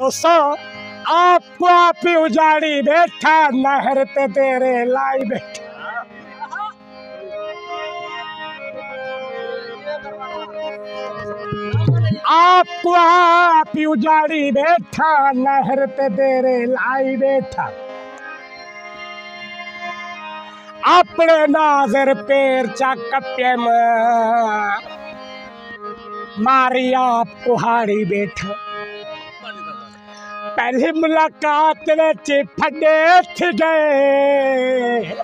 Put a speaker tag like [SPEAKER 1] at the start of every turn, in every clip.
[SPEAKER 1] दोस्तों आपको आप ही उजाड़ी बैठा नहर ते तेरे लाई बैठा। आपको आप ही उजाड़ी बैठा नहर ते तेरे लाई बैठा। अपने नाजर पैर चा कप्पे मारी आप कुहाड़ी बैठा। पहली मुलाकात विच फड़े थे गए,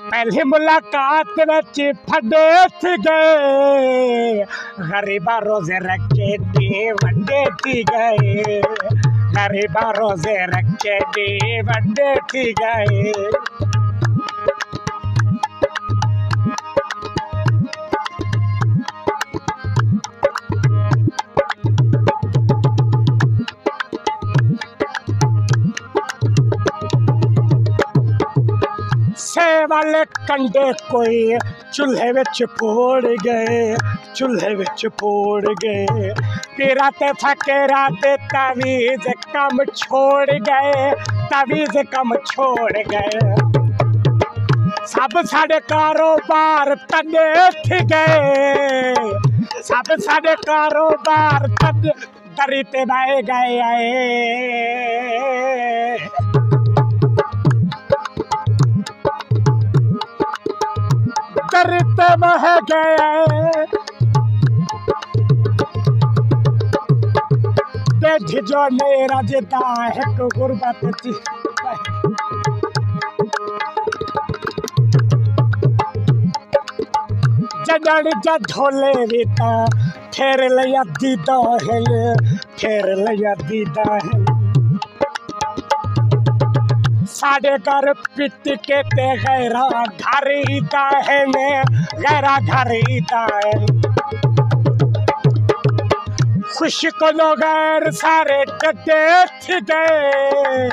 [SPEAKER 1] पहली मुलाकात विच फड़े थे गए। गरीबा रोजे रखे दी वड्डे थी गए, गरीबा रोजे रखे दी वड्डे थी गए। वाले कंडे कोई चूल्हे विच पोड़ गए, चूल्हे विच पोड़ गए। पीरा ते फकीरा ते तवीज कम छोड़ गए, तवीज कम छोड़ गए। सब साडे कारोबार तने थी गए, सब साडे कारोबार तने दरी ते बह गए आए। करते बह गए देख जो मेरा जिता है तो गुरबत थी। जगड़ जा ढोले बीता फेर लिया दीदा है, फेर लिया दीदा है। साढ़े घर पिट के ते गैरा घर ईता है ने, गैरा घर ईता है। खुश को लो गैर सारे डटे थे गए,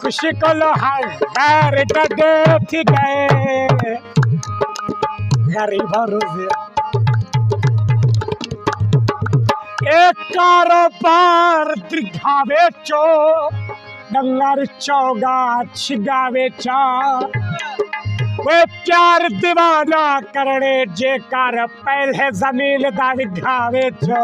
[SPEAKER 1] खुशी को लो हर गैर डटे थे गए। गरीब रोजे एक कारोबार दिखावे चो डंगर चौगा छिगावे चा। वे प्यार दीवाना करने जे कर पहले जमीन दा विघावे चो।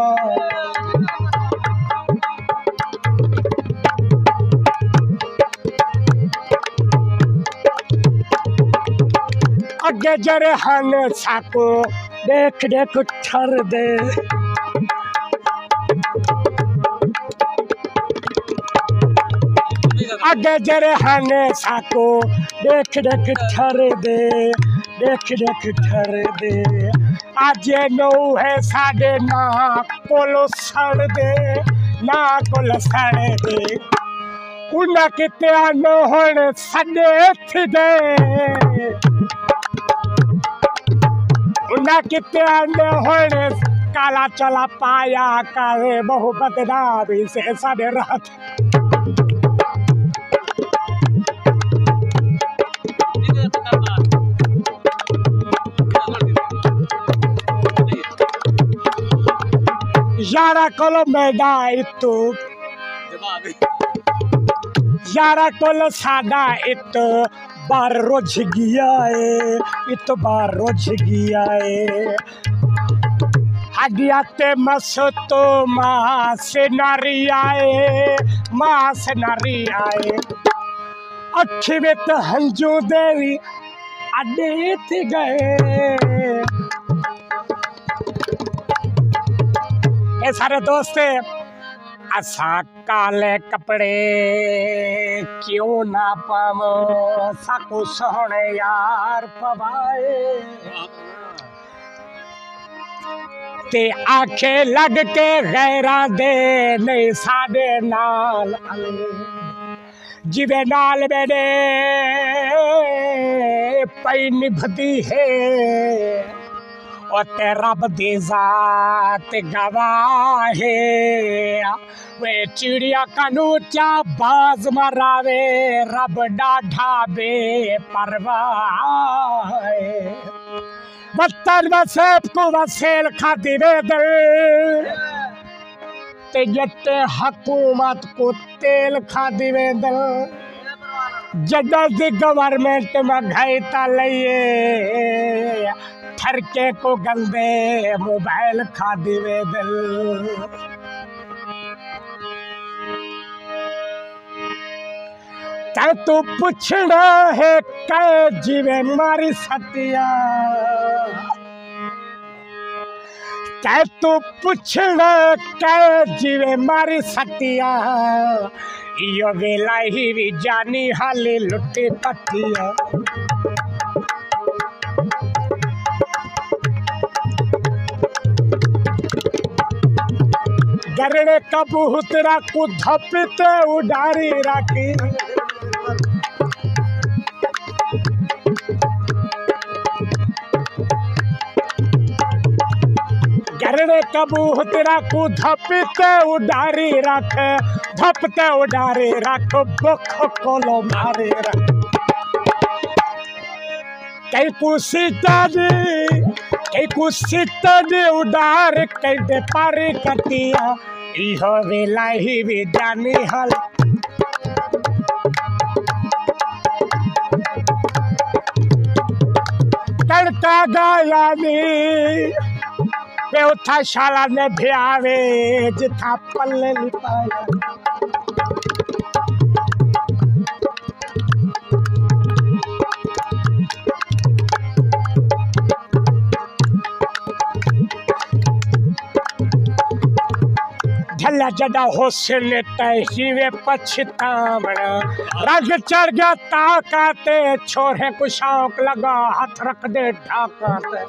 [SPEAKER 1] अगे जरे हन साको देख देख ठर दे, अगे जरे हने साको देख देख ठर दे, देख देख ठर दे। आज नौ है साडे ना कोलो सड़ दे, ना कोलो सड़ दे। उन्ना किते आनो होने सड़े थी दे, उन्ना किते आनो होने काला चला पाया काहे बहु बदनामी से साडे रात। यारा कोलो मैदा इतो यारा कोलो सादा इतो बार रोज गया है, इतो बार रोज गया है। हडियाते मसतो माँ से नारी आए, माँ से नारी आए। अखी में तो हंजू देवी अड्डे थे गए। ए सारे दोस्त असा काले कपड़े क्यों ना पावो, साको सोहने यार पवाए। ते आखे लग के गैरा दे नहीं साडे नाल जिवे नाल मेरे पई निभदी है। और ते रब दी जात गवाह है, वे चिड़िया कनूचा बाज मरावे रब डाढ़ा बेपरवाह है। वतन वसेब को वसेल खाती वे दिल, ते जट्टे हुकूमत को तेल खा दिवे दल जदा दी गवर्नमेंट में घायता लइए ठरके को गंदे मोबाइल खा दिवे दल तै तू पूछना है कै जीवे मारी सतिया तै तू पूछना कै जीवे मारी सतिया यो वेला ही भी जानी हाले लुटे पतिया गरड़े कबूतरा को धपते उडारी राखी गरड़े कबूतरा को धपते उडारी रख धपते उडारी रख बुख कोलो मारे रख कई को सीता दी उडार कई दे पारी कतिया इहो वेला ही भी जानी हल करता गाया वे उठा शाला ने भी आवे जिथा पल्ले लिपाया झल्ला जदा होसन तहीवे पछतावना रग चढ़ गया ताकाते छोरे को शौक लगा हाथ रख दे ढाकाते